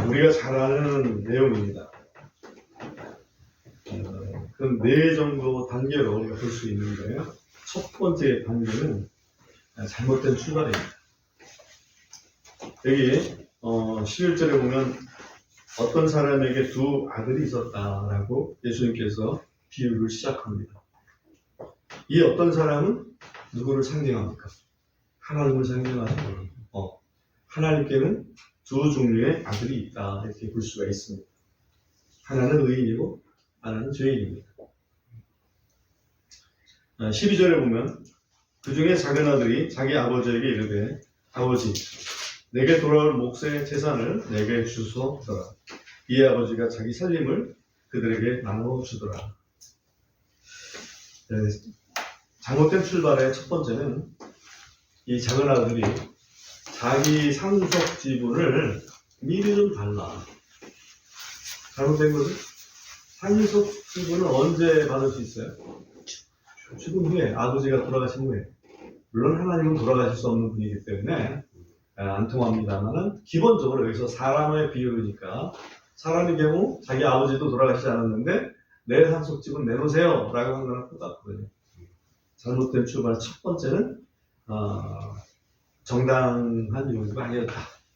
우리가 잘 아는 내용입니다. 그 네 정도 단계로 우리가 볼 수 있는데요. 첫 번째 단계는 잘못된 출발입니다. 여기 11절에 보면 어떤 사람에게 두 아들이 있었다라고 예수님께서 비유를 시작합니다. 이 어떤 사람은 누구를 상징합니까? 하나님을 상징하죠. 하나님께는 두 종류의 아들이 있다 이렇게 볼 수가 있습니다. 하나는 의인이고 하나는 죄인입니다. 12절에 보면 그 중에 작은 아들이 자기 아버지에게 이르되 아버지 내게 돌아올 몫의 재산을 내게 주소서라. 이에 아버지가 자기 살림을 그들에게 나눠주더라. 잘못된 출발의 첫 번째는 이 작은 아들이 자기 상속 지분을 미리 좀 달라. 잘못된 것은 상속 지분을 언제 받을 수 있어요? 죽은 후에, 아버지가 돌아가신 후에. 물론 하나님은 돌아가실 수 없는 분이기 때문에 안 통합니다만 기본적으로 여기서 사람의 비유니까 사람의 경우 자기 아버지도 돌아가시지 않았는데 내 상속 지분 내놓으세요 라고 한 거랑 똑같거든요. 잘못된 출발 첫 번째는 정당한 요구가 아니었다.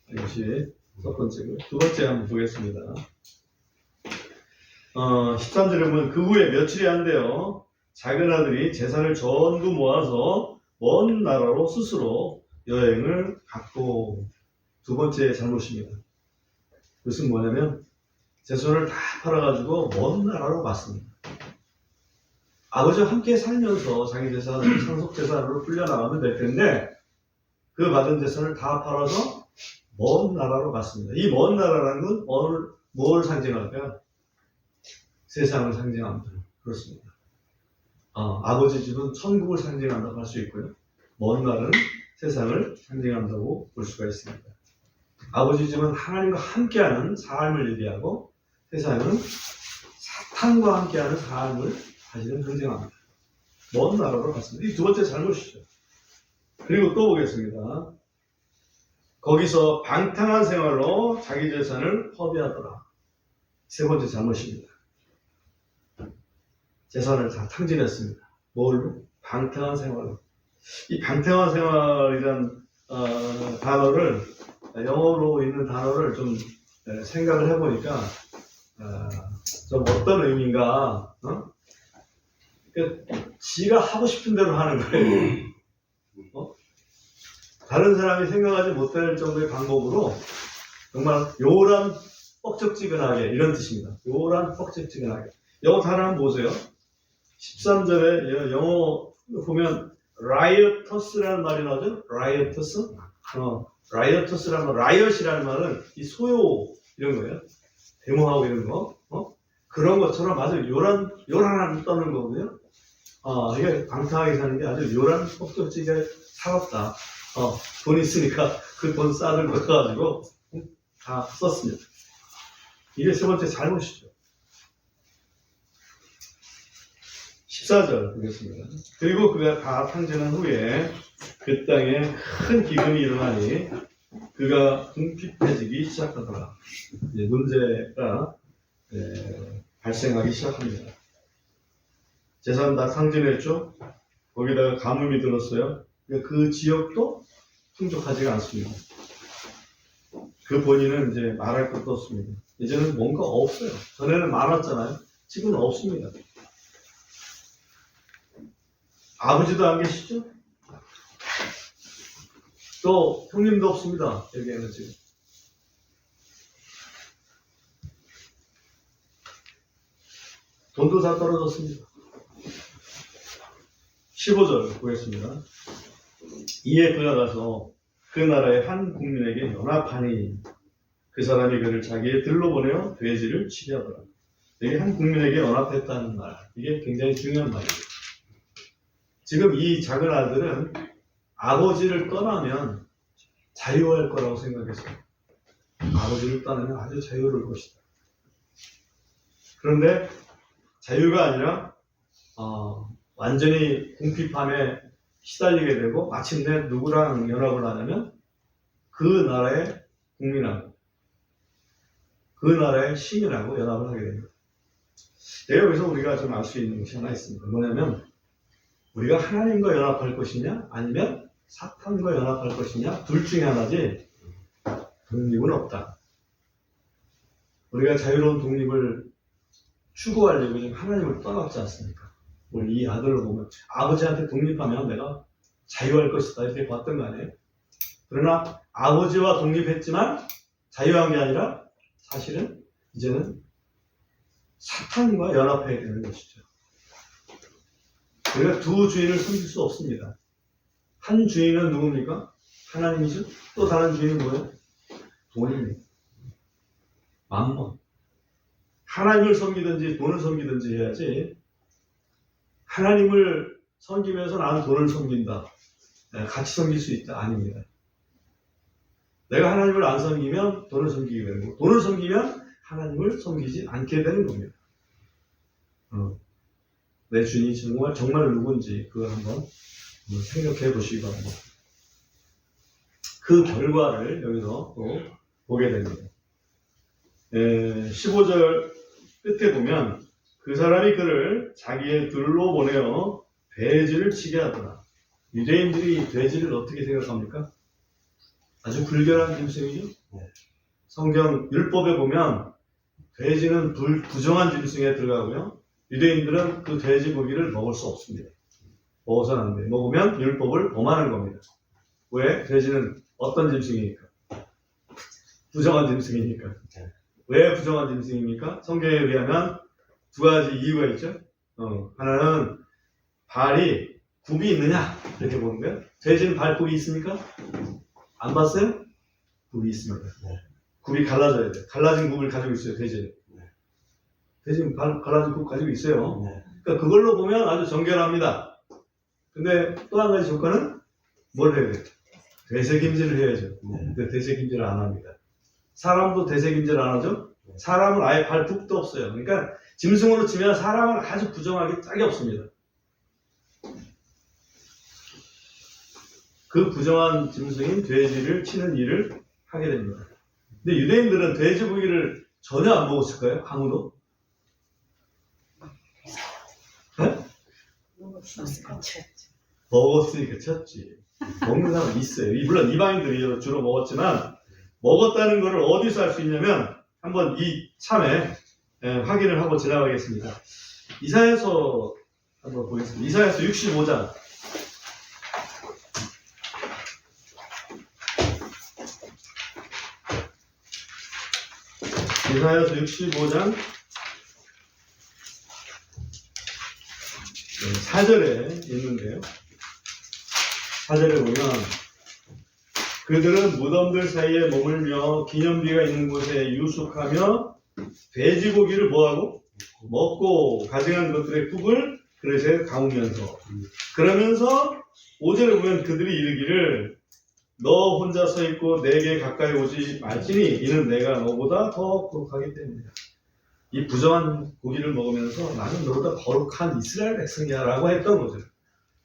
이것이 첫 번째고요. 두 번째 한번 보겠습니다. 13절에 보면 그 후에 며칠이 안 돼요. 작은 아들이 재산을 전부 모아서 먼 나라로 스스로 여행을 갔고, 두 번째 잘못입니다. 그것은 뭐냐면 재산을 다 팔아가지고 먼 나라로 갔습니다. 아버지와 함께 살면서 자기 재산을 상속 재산으로 풀려나가면 될 텐데 그 받은 재산을 다 팔아서 먼 나라로 갔습니다. 이 먼 나라라는 건 뭘 상징할까요? 세상을 상징합니다. 그렇습니다. 아버지 집은 천국을 상징한다고 할 수 있고요. 먼 나라는 세상을 상징한다고 볼 수가 있습니다. 아버지 집은 하나님과 함께하는 삶을 얘기하고 세상은 사탄과 함께하는 삶을 사실은 상징합니다. 먼 나라로 갔습니다. 이 두 번째 잘못이죠. 그리고 또 보겠습니다. 거기서 방탕한 생활로 자기 재산을 허비하더라. 세 번째 잘못입니다. 재산을 다 탕진했습니다. 뭘로? 방탕한 생활로. 이 방탕한 생활이란 단어를 영어로 있는 단어를 좀 생각을 해보니까 좀 어떤 의미인가? 그러니까 지가 하고 싶은 대로 하는 거예요. 다른 사람이 생각하지 못할 정도의 방법으로 정말 요란 뻑적지근하게 이런 뜻입니다. 요란 뻑적지근하게. 영어 단어 한번 보세요. 13절에 영어 보면 riotous,라는 말이 나오죠. riotous. riotous,라는 말, riot이라는 말은 이 소요 이런 거예요. 데모하고 이런 거. 그런 것처럼 아주 요란한 떠는 거거든요. 이게 방탕하게 사는 게 아주 요란 뻑적지게 살았다. 돈 있으니까 그 돈 싸들 걷어가지고 다 썼습니다. 이게 세 번째 잘못이죠. 14절 보겠습니다. 그리고 그가 다 탕진한 후에 그 땅에 큰 기근이 일어나니 그가 궁핍해지기 시작하더라. 이제 문제가 발생하기 시작합니다. 재산 다 탕진했죠. 거기다가 가뭄이 들었어요. 그 지역도 풍족하지가 않습니다. 그 본인은 이제 말할 것도 없습니다. 이제는 뭔가 없어요. 전에는 많았잖아요. 지금은 없습니다. 아버지도 안 계시죠? 또 형님도 없습니다. 여기에는 지금. 돈도 다 떨어졌습니다. 15절 보겠습니다. 이에 그가 가서 그 나라의 한 국민에게 연합하니 그 사람이 그를 자기의 들로 보내어 돼지를 치게 하더라. 여기 한 국민에게 연합했다는 말, 이게 굉장히 중요한 말이에요. 지금 이 작은 아들은 아버지를 떠나면 자유할 거라고 생각했어요. 아버지를 떠나면 아주 자유로울 것이다. 그런데 자유가 아니라 완전히 궁핍함에 시달리게 되고 마침내 누구랑 연합을 하냐면 그 나라의 국민하고 그 나라의 시민하고 연합을 하게 됩니다. 여기서 우리가 좀 알 수 있는 것이 하나 있습니다. 뭐냐면 우리가 하나님과 연합할 것이냐 아니면 사탄과 연합할 것이냐 둘 중에 하나지 독립은 없다. 우리가 자유로운 독립을 추구하려고 지금 하나님을 떠났지 않습니까? 우리 이 아들을 보면 아버지한테 독립하면 내가 자유할 것이다 이렇게 봤던 거 아니에요? 그러나 아버지와 독립했지만 자유한 게 아니라 사실은 이제는 사탄과 연합해야 되는 것이죠. 우리가 두 주인을 섬길 수 없습니다. 한 주인은 누굽니까? 하나님이죠. 또 다른 주인은 뭐예요? 돈입니다. 맘몬. 하나님을 섬기든지 돈을 섬기든지 해야지 하나님을 섬기면서 나는 돈을 섬긴다. 같이 섬길 수 있다. 아닙니다. 내가 하나님을 안 섬기면 돈을 섬기게 되는 거고 돈을 섬기면 하나님을 섬기지 않게 되는 겁니다. 내 주인이 정말 누군지 그걸 한번 생각해 보시기 바랍니다. 그 결과를 여기서 또 보게 됩니다. 15절 끝에 보면 그 사람이 그를 자기의 들로 보내어 돼지를 치게 하더라. 유대인들이 돼지를 어떻게 생각합니까? 아주 불결한 짐승이죠. 성경 율법에 보면 돼지는 부정한 짐승에 들어가고요. 유대인들은 그 돼지 고기를 먹을 수 없습니다. 먹어서는 안 돼요. 먹으면 율법을 범하는 겁니다. 왜? 돼지는 어떤 짐승이니까? 부정한 짐승이니까. 왜 부정한 짐승입니까? 성경에 의하면 두 가지 이유가 있죠. 하나는 발이 굽이 있느냐 이렇게 보는 거예요. 돼지는 발굽이 있습니까? 안 봤어요? 굽이 있습니다. 굽이 갈라져야 돼요. 갈라진 굽을 가지고 있어요. 돼지는. 돼지는 갈라진 굽 가지고 있어요. 그러니까 그걸로 보면 아주 정결합니다. 근데 또 한 가지 조건은 뭘 해야 돼요? 되새김질을 해야죠. 근데 되새김질을 안 합니다. 사람도 되새김질 안 하죠? 사람은 아예 발굽도 없어요. 그러니까 짐승으로 치면 사람은 아주 부정하게 짝이 없습니다. 그 부정한 짐승인 돼지를 치는 일을 하게 됩니다. 근데 유대인들은 돼지고기를 전혀 안 먹었을까요? 아무도? 네? 먹었으니까 쳤지. 먹는 사람은 있어요. 물론 이방인들이 주로 먹었지만 먹었다는 것을 어디서 알 수 있냐면 한번 이 참에 확인을 하고 지나가겠습니다. 이사야서 한번 보겠습니다. 이사야서 65장. 이사야서 65장 4절에 있는데요. 4절에 보면 그들은 무덤들 사이에 머물며 기념비가 있는 곳에 유숙하며 돼지고기를 뭐하고? 먹고 가증한 것들의 굽을 그릇에 가우면서 그러면서 5절에 보면 그들이 이르기를 너 혼자 서 있고 내게 가까이 오지 말지니 이는 내가 너보다 더 거룩하기 때문이다. 이 부정한 고기를 먹으면서 나는 너보다 거룩한 이스라엘 백성이야 라고 했던 거죠.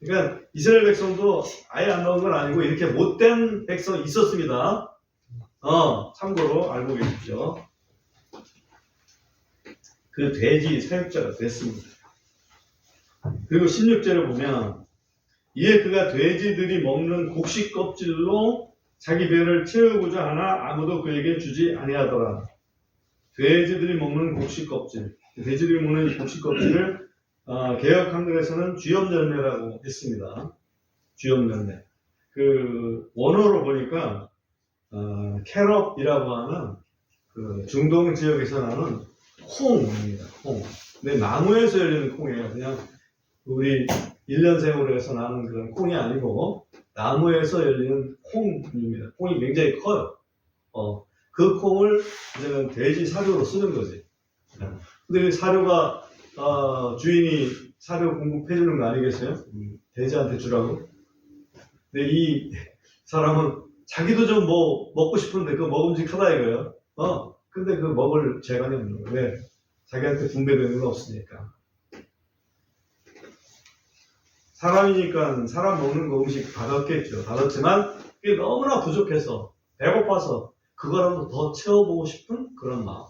그러니까 이스라엘 백성도 아예 안 나온 건 아니고 이렇게 못된 백성이 있었습니다. 참고로 알고 계십시오. 그 돼지 사육자가 됐습니다. 그리고 16절에 보면 이에 그가 돼지들이 먹는 곡식 껍질로 자기 배를 채우고자 하나 아무도 그에게 주지 아니하더라. 돼지들이 먹는 곡식 껍질. 돼지들이 먹는 이 곡식 껍질을 개역 한글에서는 쥐염열매라고 했습니다. 쥐염열매. 그 원어로 보니까 캐럿이라고 하는 그 중동 지역에서 나는 콩입니다. 콩. 근데 나무에서 열리는 콩이에요. 그냥 우리 1년생으로 해서 나는 그런 콩이 아니고 나무에서 열리는 콩입니다. 콩이 굉장히 커요. 그 콩을 이제는 돼지 사료로 쓰는 거지. 근데 그 사료가 주인이 사료 공급해 주는 거 아니겠어요? 돼지한테 주라고. 근데 이 사람은 자기도 좀 뭐 먹고 싶은데 그거 먹음직하다 이거예요. 근데 그 먹을 재간이 없는 거예요. 왜? 자기한테 분배되는 건 없으니까. 사람이니까 사람 먹는 거 음식 받았겠죠. 받았지만 그게 너무나 부족해서 배고파서 그거라도 더 채워보고 싶은 그런 마음.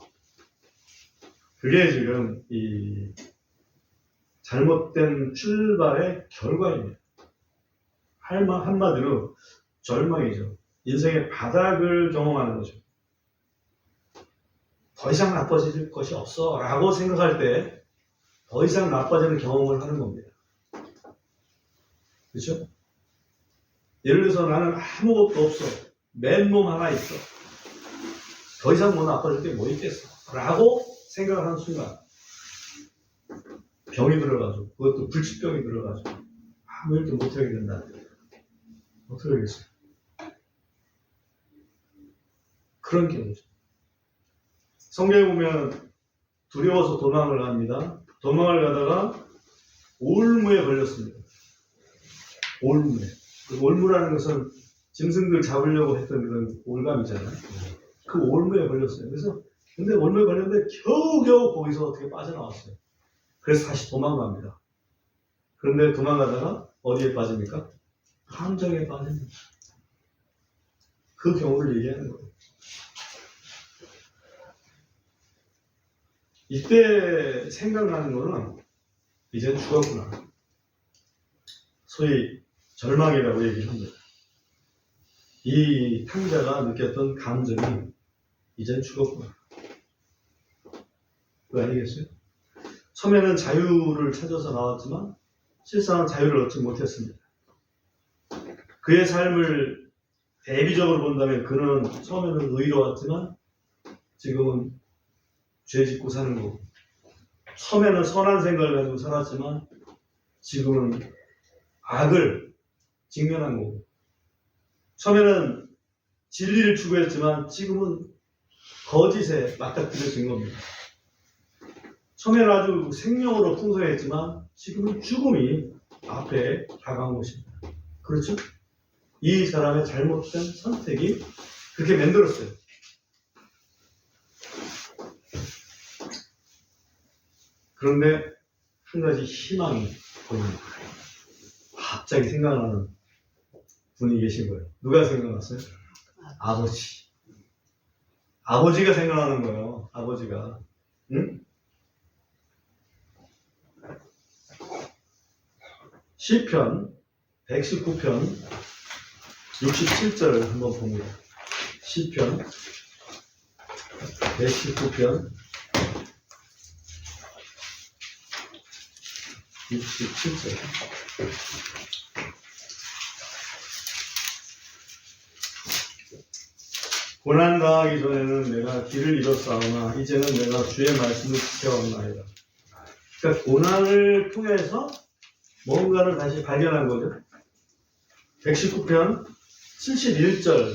그게 지금 이 잘못된 출발의 결과입니다. 한마디로 절망이죠. 인생의 바닥을 경험하는 거죠. 더 이상 나빠질 것이 없어 라고 생각할 때 더 이상 나빠지는 경험을 하는 겁니다. 그렇죠? 예를 들어서 나는 아무것도 없어. 맨몸 하나 있어. 더 이상 뭐 나빠질 게 뭐 있겠어 라고 생각하는 순간 병이 들어가지고, 그것도 불치병이 들어가지고 아무 일도 못하게 된다. 어떻게 하겠어요? 그런 경우죠. 성경에 보면 두려워서 도망을 합니다. 도망을 가다가 올무에 걸렸습니다. 올무에. 올무라는 것은 짐승들 잡으려고 했던 그런 올감이잖아요. 그 올무에 걸렸어요. 그래서 근데 올무에 걸렸는데 겨우겨우 거기서 어떻게 빠져나왔어요. 그래서 다시 도망갑니다. 그런데 도망가다가 어디에 빠집니까? 함정에 빠집니다. 그 경우를 얘기하는 거예요. 이때 생각나는 거는 이젠 죽었구나. 소위 절망이라고 얘기를 합니다. 이 탕자가 느꼈던 감정이 이젠 죽었구나. 왜 아니겠어요? 처음에는 자유를 찾아서 나왔지만 실상은 자유를 얻지 못했습니다. 그의 삶을 대비적으로 본다면 그는 처음에는 의로웠지만 지금은 죄 짓고 사는 거고, 처음에는 선한 생각을 가지고 살았지만 지금은 악을 직면한 거고, 처음에는 진리를 추구했지만 지금은 거짓에 맞닥뜨려진 겁니다. 처음에는 아주 생명으로 풍성했지만 지금은 죽음이 앞에 다가온 것입니다. 그렇죠? 이 사람의 잘못된 선택이 그렇게 만들었어요. 그런데 한 가지 희망이 보입니다. 갑자기 생각나는 분이 계신 거예요. 누가 생각났어요? 아버지. 아버지가 생각나는 거예요. 아버지가. 응? 시편 119편 67절을 한번 봅니다. 시편 119편 67절. 고난 당하기 전에는 내가 길을 잃었사오나 이제는 내가 주의 말씀을 지켜왔나이다. 그러니까 고난을 통해서 뭔가를 다시 발견한 거죠. 119편 71절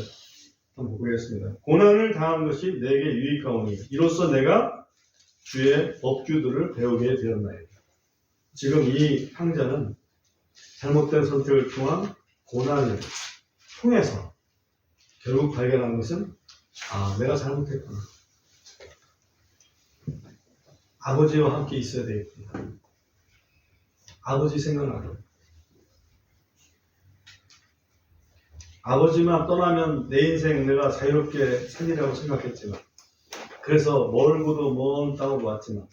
한번 보겠습니다. 고난을 당한 것이 내게 유익하오니 이로써 내가 주의 법규들을 배우게 되었나이다. 지금 이 탕자는 잘못된 선택을 통한 고난을 통해서 결국 발견한 것은 내가 잘못했구나. 아버지와 함께 있어야 되겠구나. 아버지 생각나고, 아버지만 떠나면 내 인생 내가 자유롭게 살리라고 생각했지만, 그래서 멀고도 먼 땅으로 왔지만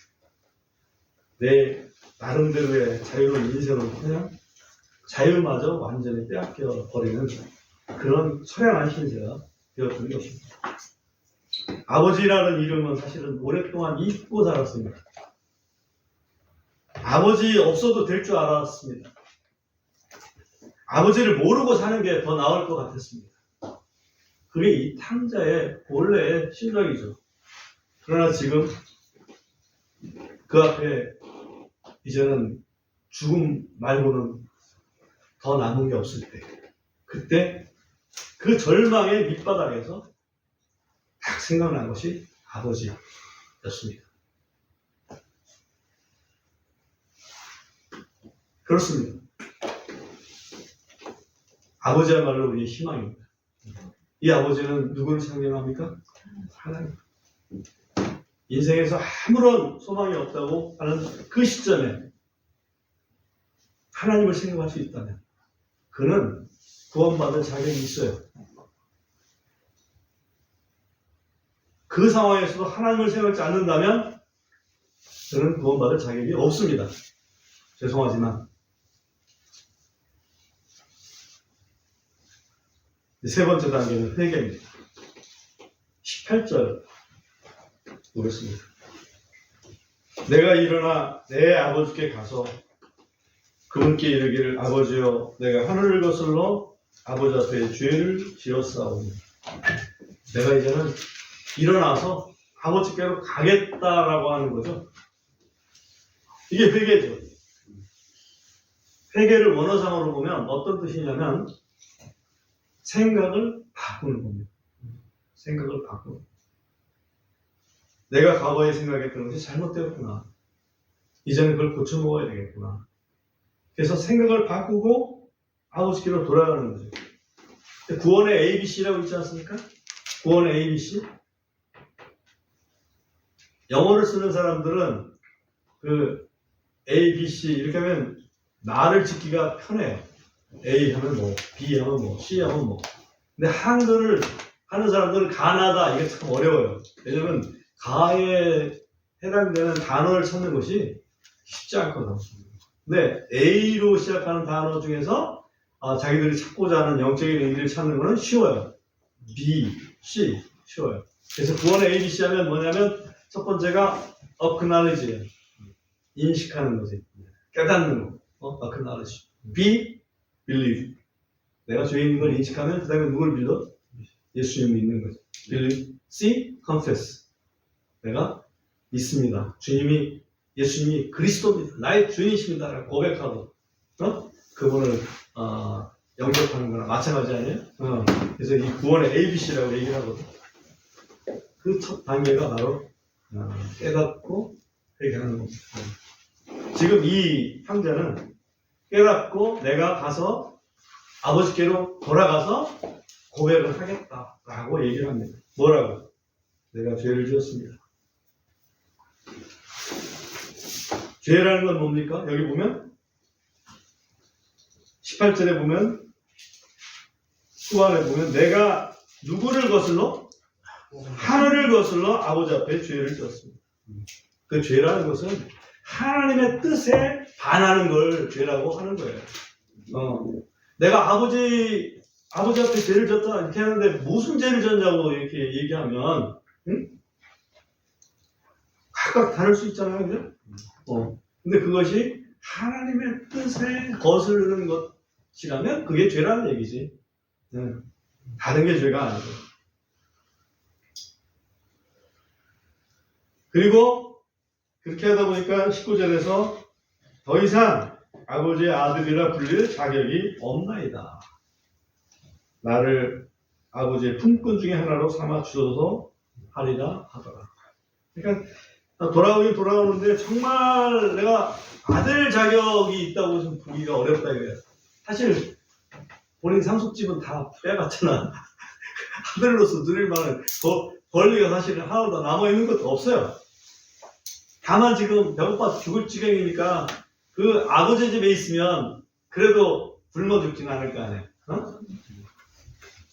내 나름대로의 자유로운 인생을 그냥 자유마저 완전히 빼앗겨 버리는 그런 처량한 신세가 되었던 것입니다. 아버지라는 이름은 사실은 오랫동안 잊고 살았습니다. 아버지 없어도 될 줄 알았습니다. 아버지를 모르고 사는 게 더 나을 것 같았습니다. 그게 이 탕자의 본래의 심정이죠. 그러나 지금 그 앞에 이제는 죽음 말고는 더 남은 게 없을 때, 그때 그 절망의 밑바닥에서 딱 생각난 것이 아버지였습니다. 그렇습니다. 아버지야말로 우리의 희망입니다. 이 아버지는 누구를 상징합니까? 하나님. 인생에서 아무런 소망이 없다고 하는 그 시점에 하나님을 생각할 수 있다면 그는 구원받을 자격이 있어요. 그 상황에서도 하나님을 생각하지 않는다면 그는 구원받을 자격이 없습니다. 죄송하지만. 세 번째 단계는 회개입니다. 18절 보겠습니다. 내가 일어나 내 아버지께 가서 그분께 이르기를 아버지여 내가 하늘을 거슬러 아버지 앞에 죄를 지었사오니 내가 이제는 일어나서 아버지께로 가겠다라고 하는 거죠. 이게 회개죠. 회개를 원어상으로 보면 어떤 뜻이냐면 생각을 바꾸는 겁니다. 생각을 바꾸는. 내가 과거에 생각했던 것이 잘못되었구나. 이제는 그걸 고쳐 먹어야 되겠구나. 그래서 생각을 바꾸고 아버지께로 돌아가는 거죠. 구원의 ABC라고 있지 않습니까? 구원의 ABC. 영어를 쓰는 사람들은 그 ABC 이렇게 하면 나를 짓기가 편해요. A 하면 뭐, B 하면 뭐, C 하면 뭐. 근데 한글을 하는 사람들은 가나다 이게 참 어려워요. 왜냐면 가에 해당되는 단어를 찾는 것이 쉽지 않거든요. 근데 A로 시작하는 단어 중에서 자기들이 찾고자 하는 영적인 의미를 찾는 것은 쉬워요. B, C 쉬워요. 그래서 구원의 ABC 하면 뭐냐면 첫 번째가 acknowledge 인식하는 거지. 깨닫는 거. acknowledge. B, believe. 내가 죄인인 걸 인식하면 그 다음에 누굴 믿어? 예수님을 믿는 거지. believe. C, confess. 내가 믿습니다. 예수님이 그리스도입니다. 나의 주인이십니다. 라고 고백하고, 그분을, 영접하는 거나 마찬가지 아니에요? 그래서 이 구원의 ABC라고 얘기를 하거든. 그 첫 단계가 바로, 깨닫고 회개하는 겁니다. 지금 이 형제는 깨닫고 내가 가서 아버지께로 돌아가서 고백을 하겠다라고 얘기를 합니다. 뭐라고? 내가 죄를 지었습니다. 죄라는 건 뭡니까? 여기 보면 18절에 보면 후반에 보면 내가 누구를 거슬러? 하늘을 거슬러 아버지 앞에 죄를 지었습니다. 그 죄라는 것은 하나님의 뜻에 반하는 걸 죄라고 하는 거예요. 내가 아버지 앞에 죄를 졌다 이렇게 하는데 무슨 죄를 졌냐고 이렇게 얘기하면 각각 다를 수 있잖아요, 그죠? 근데 그것이 하나님의 뜻에 거스르는 것이라면 그게 죄라는 얘기지. 다른 게 죄가 아니고. 그리고 그렇게 하다 보니까 19절에서 더 이상 아버지의 아들이라 불릴 자격이 없나이다. 나를 아버지의 품꾼 중에 하나로 삼아 주셔서 하리라 하더라. 그러니까 돌아오긴 돌아오는데 정말 내가 아들 자격이 있다고 좀 보기가 어렵다 이거예요. 사실 본인 상속집은 다 빼갔잖아. 아들로서 누릴 만한 권리가 사실은 하나도 남아있는 것도 없어요. 다만 지금 배고파 죽을 지경이니까 그 아버지 집에 있으면 그래도 굶어 죽진 않을 거 아니에요.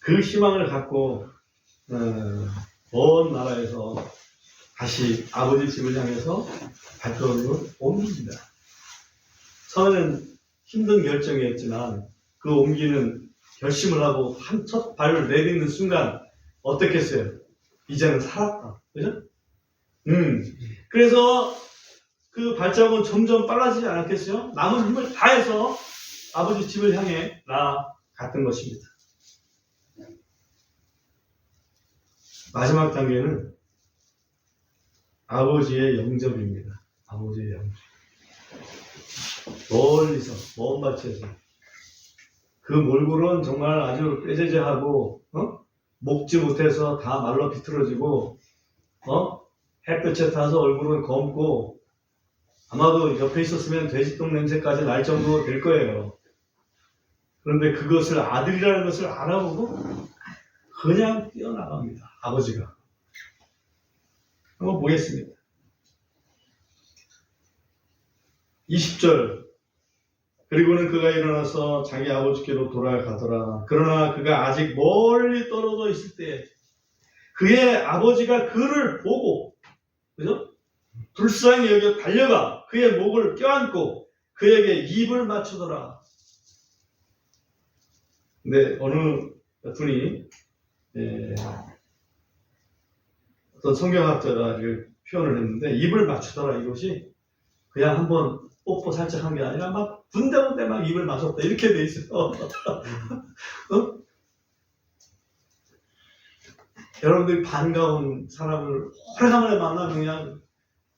그 희망을 갖고 먼 나라에서 다시 아버지 집을 향해서 발걸음을 옮깁니다. 처음에는 힘든 결정이었지만 그 옮기는 결심을 하고 한 첫 발을 내딛는 순간 어떻겠어요? 이제는 살았다. 그죠? 그래서 그 발자국은 점점 빨라지지 않았겠어요? 남은 힘을 다해서 아버지 집을 향해 나갔던 것입니다. 마지막 단계는 아버지의 영접입니다. 아버지의 영접. 멀리서, 먼 밭에서. 그 몰골은 정말 아주 꾀죄죄하고, 먹지 못해서 다 말라 비틀어지고, 햇볕에 타서 얼굴은 검고, 아마도 옆에 있었으면 돼지똥 냄새까지 날 정도 될 거예요. 그런데 그것을 아들이라는 것을 알아보고, 그냥 뛰어나갑니다. 아버지가. 한번 보겠습니다. 20절. 그리고는 그가 일어나서 자기 아버지께로 돌아가더라. 그러나 그가 아직 멀리 떨어져 있을 때 그의 아버지가 그를 보고, 그죠? 불쌍히 여겨 달려가 그의 목을 껴안고 그에게 입을 맞추더라. 근데 어느 분이 어떤 성경학자가 이렇게 표현을 했는데 입을 맞추더라 이것이 그냥 한번 뽀뽀 살짝 한 게 아니라 막 군데군데 막 입을 맞췄다 이렇게 돼 있어요. 어? 여러분들이 반가운 사람을 오래간만에 만나면 그냥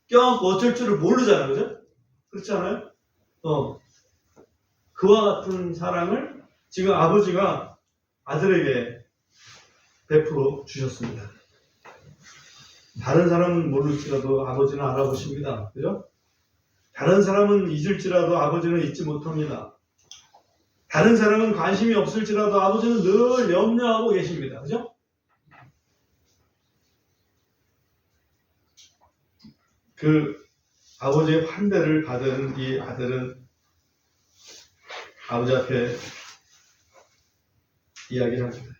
껴안고 어쩔 줄을 모르잖아요. 그죠? 그렇지 않아요? 그와 같은 사랑을 지금 아버지가 아들에게 베풀어 주셨습니다. 다른 사람은 모를지라도 아버지는 알아보십니다. 그죠? 다른 사람은 잊을지라도 아버지는 잊지 못합니다. 다른 사람은 관심이 없을지라도 아버지는 늘 염려하고 계십니다. 그죠? 그 아버지의 환대를 받은 이 아들은 아버지 앞에 이야기를 합니다.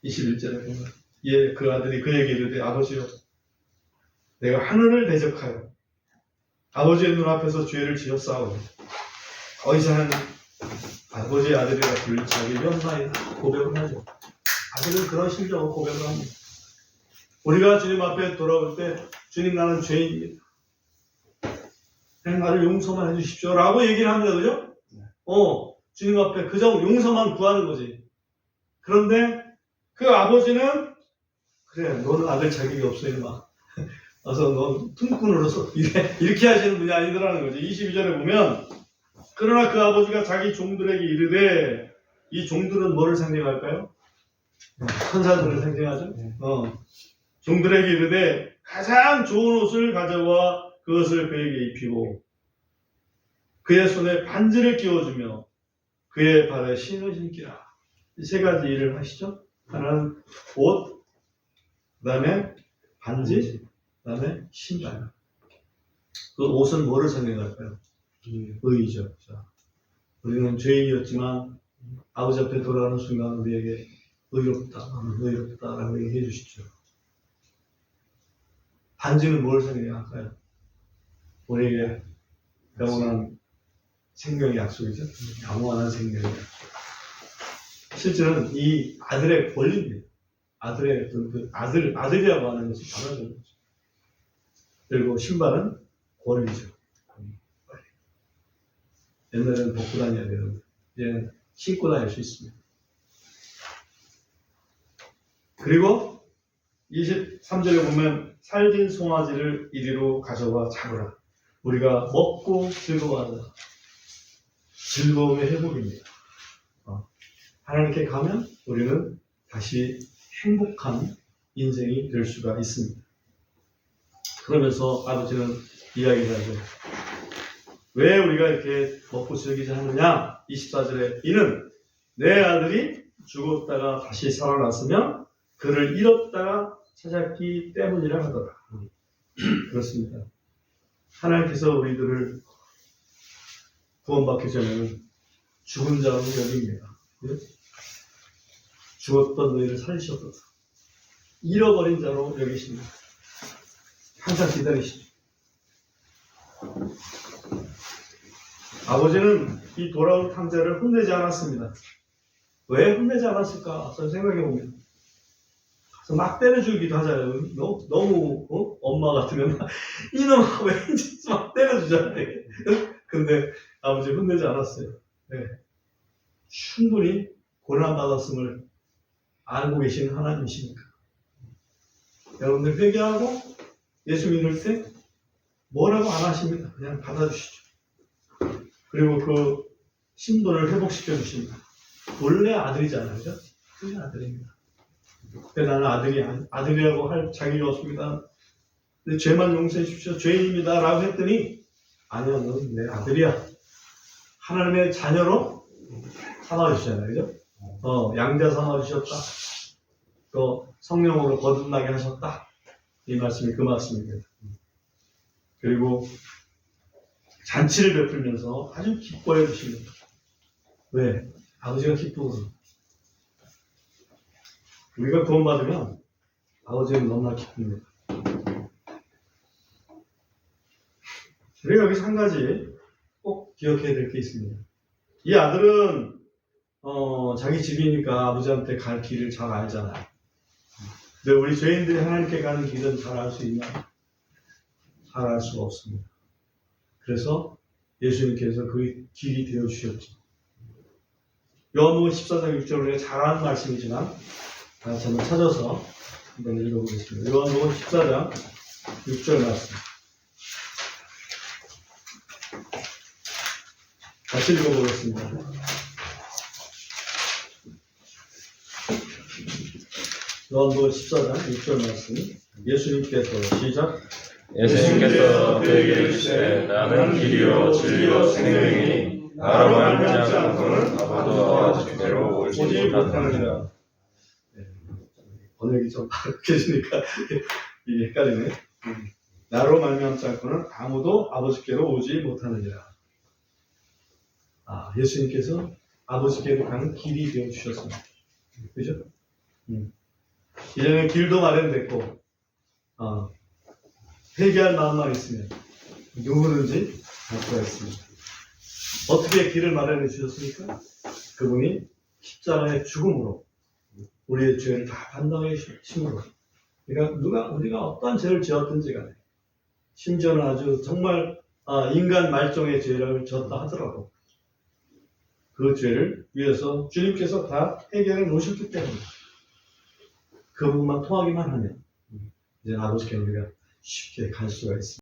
21절에 보면 그 아들이 그에게 이르되 아버지여 내가 하늘을 대적하여 아버지의 눈앞에서 죄를 지었사오니 더 이상 아버지의 아들이라 불릴 자격이 없나이다 고백을 하죠. 아들은 그런 심정으로 고백을 합니다. 우리가 주님 앞에 돌아올 때 주님 나는 죄인입니다. 그냥 나를 용서만 해주십시오 라고 얘기를 합니다. 그죠? 주님 앞에 그저 용서만 구하는 거지. 그런데 그 아버지는 그래 너는 아들 자격이 없어 이놈아. 와서 넌 퉁꾼으로서 이렇게 하시는 분이 아니더라는 거지. 22절에 보면 그러나 그 아버지가 자기 종들에게 이르되 이 종들은 뭐를 상징할까요? 천사들을 상징하죠. 종들에게 이르되 가장 좋은 옷을 가져와 그것을 그에게 입히고 그의 손에 반지를 끼워주며 그의 발에 신을 신기라. 이 세 가지 일을 하시죠. 하나는 옷, 그 다음에 반지, 그 다음에 신발. 그 옷은 뭐를 상징할까요? 의의죠. 자, 우리는 죄인이었지만 아버지 앞에 돌아가는 순간 우리에게 의롭다라고 얘기해 주시죠. 반지는 뭘 상징할까요? 우리에게 영원한 생명의 약속이죠. 영원한 생명의 약속. 실제로는 이 아들의 권리입니다. 아들의 아들이라고 하는 것이 받아주는 거죠. 그리고 신발은 권리죠. 옛날에는 벗고 다녀야 되는데 이제는 신고 다닐 수 있습니다. 그리고 23절에 보면 살진 송아지를 이리로 가져와 잡으라. 우리가 먹고 즐거워하자. 즐거움의 회복입니다. 하나님께 가면 우리는 다시 행복한 인생이 될 수가 있습니다. 그러면서 아버지는 이야기를 하죠. 왜 우리가 이렇게 먹고 즐기자 하느냐? 24절에 이는 내 아들이 죽었다가 다시 살아났으며 그를 잃었다가 찾았기 때문이라 하더라. 그렇습니다. 하나님께서 우리들을 구원받기 전에는 죽은 자로 여깁니다. 죽었던 너희를 살리셨도다. 잃어버린 자로 여기십니다. 항상 기다리시죠. 아버지는 이 돌아온 탕자를 혼내지 않았습니다. 왜 혼내지 않았을까? 저는 생각해보면 가서 막 때려주기도 하잖아요. 너무 엄마 같으면 이놈아 왜 인지 막 때려주잖아요. 근데 아버지 혼내지 않았어요. 네. 충분히 고난받았음을 알고 계시는 하나님이시니까. 여러분들 회개하고 예수 믿을 때 뭐라고 안 하십니다. 그냥 받아주시죠. 그리고 그 신분을 회복시켜 주십니다. 원래 아들이잖아요. 그죠? 원래 아들입니다. 근데 나는 아들이라고 할 자격이 없습니다. 근데 죄만 용서해 주십시오. 죄인입니다. 라고 했더니 아니요, 너는 내 아들이야. 하나님의 자녀로 삼아주시잖아요. 그죠? 양자 삼아주셨다. 또 성령으로 거듭나게 하셨다. 이 말씀이 그 말씀입니다. 그리고 잔치를 베풀면서 아주 기뻐해 주십니다. 왜? 아버지가 기쁘거든. 우리가 구원받으면 아버지는 너무나 기쁩니다. 그리고 여기서 한 가지 꼭 기억해야 될 게 있습니다. 이 아들은 자기 집이니까 아버지한테 갈 길을 잘 알잖아요. 근데 우리 죄인들이 하나님께 가는 길은 잘 알 수 있나? 잘 알 수가 없습니다. 그래서 예수님께서 그 길이 되어주셨죠. 요한복음 14장 6절을 우리가 잘 아는 말씀이지만 다시 한번 찾아서 한번 읽어보겠습니다. 요한복음 14장 6절 말씀. 같이 읽어보겠습니다. 요한복음 14장 6절 말씀. 예수님께서 시작. 예수님께서 그에게 이르시되 나는 길이요 진리요 생명이니 나로 말미암지 않고는 아무도 아버지께로 오지 못하느니라. 번역이 좀 계시니까 이게 헷갈리네. 나로 말미암지 않고는 아무도 아버지께로 오지 못하느니라. 예수님께서 아버지께로 가는 길이 되어 주셨습니다. 그죠? 이제는 길도 마련됐고 회개할 마음만 있으면 누구든지 갈 수가 있습니다. 어떻게 길을 마련해 주셨습니까? 그분이 십자가의 죽음으로 우리의 죄를 다 담당해 주심으로. 그러니까 우리가 어떠한 죄를 지었든지 간에 심지어는 아주 정말 인간 말종의 죄를 지었다 하더라도 그 죄를 위해서 주님께서 다 해결해 놓으셨기 때문에 그 부분만 통하기만 하면 이제 아버지께 우리가 쉽게 갈 수가 있습니다.